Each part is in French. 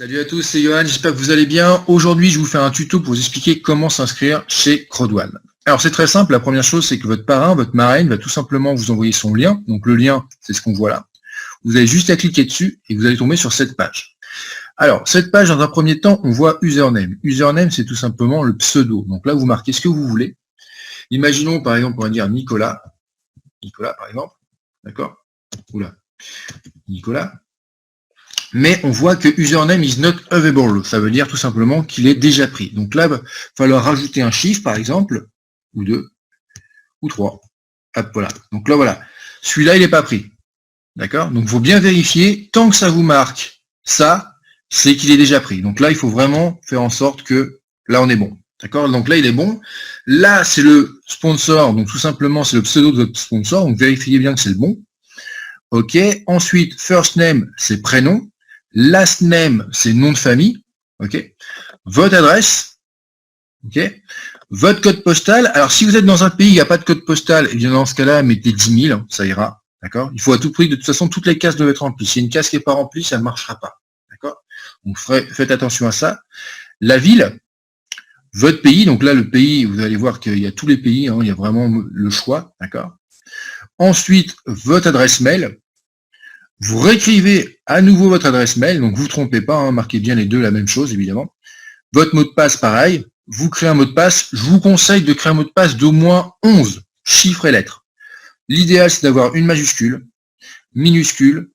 Salut à tous, c'est Johan, j'espère que vous allez bien. Aujourd'hui, je vous fais un tuto pour vous expliquer comment s'inscrire chez Crowdone. Alors c'est très simple, la première chose c'est que votre parrain, votre marraine va tout simplement vous envoyer son lien. Donc le lien, c'est ce qu'on voit là. Vous avez juste à cliquer dessus et vous allez tomber sur cette page. Alors, cette page, dans un premier temps, on voit username. Username, c'est tout simplement le pseudo. Donc là, vous marquez ce que vous voulez. Imaginons, par exemple, on va dire Nicolas. Nicolas, par exemple. D'accord? Oula. Nicolas. Mais on voit que username is not available. Ça veut dire tout simplement qu'il est déjà pris. Donc là, il va falloir rajouter un chiffre, par exemple, ou deux, ou trois. Hop, voilà. Donc là, voilà. Celui-là, il n'est pas pris. D'accord? Donc, il faut bien vérifier. Tant que ça vous marque ça, c'est qu'il est déjà pris. Donc là, il faut vraiment faire en sorte que là, on est bon. D'accord? Donc là, il est bon. Là, c'est le sponsor. Donc tout simplement, c'est le pseudo de votre sponsor. Donc vérifiez bien que c'est le bon. OK. Ensuite, first name, c'est prénom. Last name, c'est nom de famille. OK. Votre adresse. OK. Votre code postal. Alors, si vous êtes dans un pays, il n'y a pas de code postal, et bien dans ce cas-là, mettez 10 000, ça ira. D'accord? Il faut à tout prix, de toute façon, toutes les cases doivent être remplies. Si une case qui n'est pas remplie, ça ne marchera pas. D'accord? Donc, faites attention à ça. La ville, votre pays, donc là, le pays, vous allez voir qu'il y a tous les pays, hein, il y a vraiment le choix. D'accord? Ensuite, votre adresse mail. Vous réécrivez à nouveau votre adresse mail, donc vous ne vous trompez pas, hein, marquez bien les deux la même chose, évidemment. Votre mot de passe, pareil. Vous créez un mot de passe. Je vous conseille de créer un mot de passe d'au moins 11 chiffres et lettres. L'idéal, c'est d'avoir une majuscule, minuscule,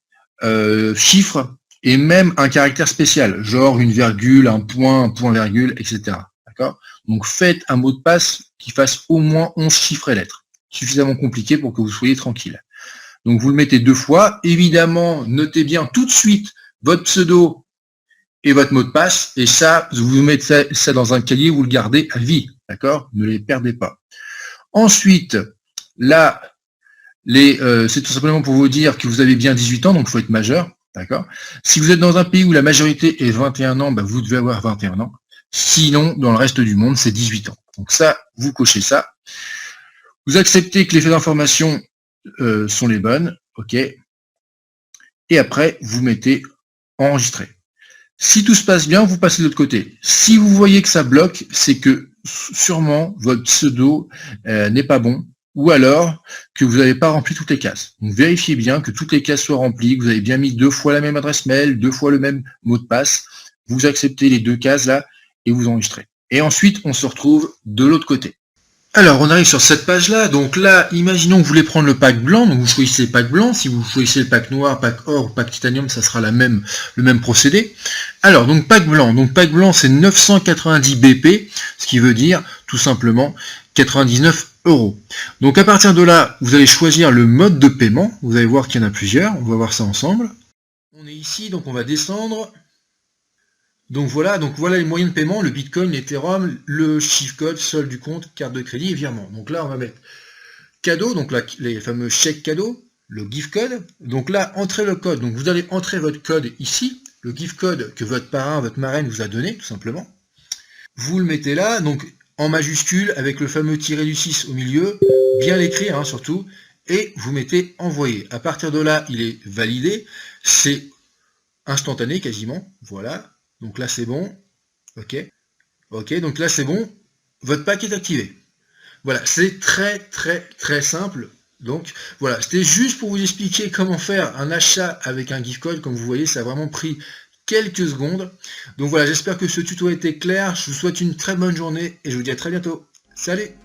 chiffre, et même un caractère spécial, genre une virgule, un point-virgule, etc. D'accord? Donc faites un mot de passe qui fasse au moins 11 chiffres et lettres. Suffisamment compliqué pour que vous soyez tranquille. Donc vous le mettez 2 fois. Évidemment, notez bien tout de suite votre pseudo et votre mot de passe. Et ça, vous mettez ça dans un cahier, vous le gardez à vie. D'accord? Ne les perdez pas. Ensuite, là, c'est tout simplement pour vous dire que vous avez bien 18 ans, donc il faut être majeur. D'accord? Si vous êtes dans un pays où la majorité est 21 ans, vous devez avoir 21 ans. Sinon, dans le reste du monde, c'est 18 ans. Donc ça, vous cochez ça. Vous acceptez que les faits d'information sont les bonnes, ok. Et après, vous mettez enregistrer. Si tout se passe bien, vous passez de l'autre côté. Si vous voyez que ça bloque, c'est que sûrement votre pseudo n'est pas bon, ou alors que vous n'avez pas rempli toutes les cases. Donc vérifiez bien que toutes les cases soient remplies, que vous avez bien mis 2 fois la même adresse mail, 2 fois le même mot de passe. Vous acceptez les 2 cases là et vous enregistrez. Et ensuite, on se retrouve de l'autre côté. Alors, on arrive sur cette page-là. Donc là, imaginons que vous voulez prendre le pack blanc. Donc vous choisissez le pack blanc. Si vous choisissez le pack noir, pack or ou pack titanium, ça sera le même procédé. Alors, donc pack blanc. Donc pack blanc, c'est 990 BP, ce qui veut dire tout simplement 99 €. Donc à partir de là, vous allez choisir le mode de paiement. Vous allez voir qu'il y en a plusieurs. On va voir ça ensemble. On est ici, donc on va descendre. Donc voilà les moyens de paiement, le Bitcoin, l'Ethereum, le chiffre code, solde du compte, carte de crédit et virement. Donc là, on va mettre cadeau, donc là, les fameux chèques cadeaux, le gift code. Donc là, entrez le code. Donc vous allez entrer votre code ici, le gift code que votre parrain, votre marraine vous a donné, tout simplement. Vous le mettez là, donc en majuscule, avec le fameux tiré du 6 au milieu, bien l'écrire surtout, et vous mettez envoyer. À partir de là, il est validé, c'est instantané quasiment, voilà. Donc là c'est bon, ok, donc là c'est bon, votre pack est activé. Voilà, c'est très simple. Donc voilà, c'était juste pour vous expliquer comment faire un achat avec un gift code. Comme vous voyez, ça a vraiment pris quelques secondes. Donc voilà, j'espère que ce tuto a été clair. Je vous souhaite une très bonne journée et je vous dis à très bientôt. Salut!